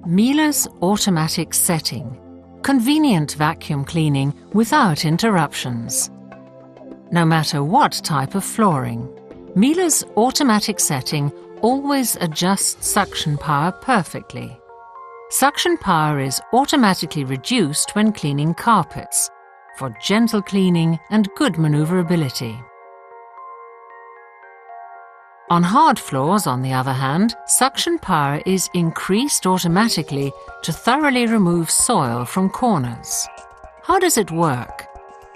Miele's automatic setting. Convenient vacuum cleaning without interruptions. No matter what type of flooring, Miele's automatic setting always adjusts suction power perfectly. Suction power is automatically reduced when cleaning carpets, for gentle cleaning and good maneuverability. On hard floors, on the other hand, suction power is increased automatically to thoroughly remove soil from corners. How does it work?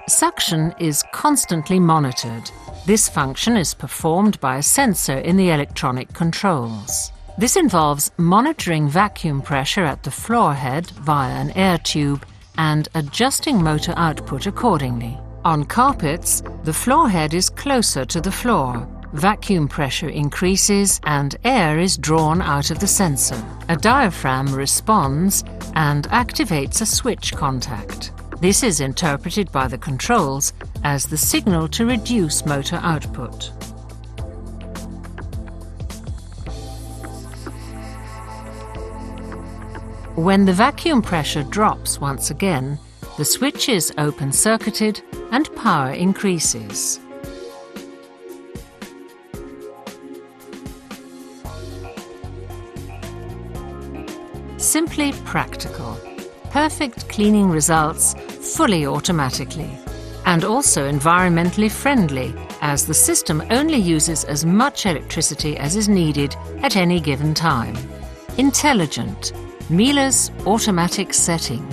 Suction is constantly monitored. This function is performed by a sensor in the electronic controls. This involves monitoring vacuum pressure at the floor head via an air tube and adjusting motor output accordingly. On carpets, the floor head is closer to the floor. Vacuum pressure increases and air is drawn out of the sensor. A diaphragm responds and activates a switch contact. This is interpreted by the controls as the signal to reduce motor output. When the vacuum pressure drops once again, the switch is open-circuited and power increases. Simply practical. Perfect cleaning results fully automatically. And also environmentally friendly, as the system only uses as much electricity as is needed at any given time. Intelligent. Miele's automatic setting.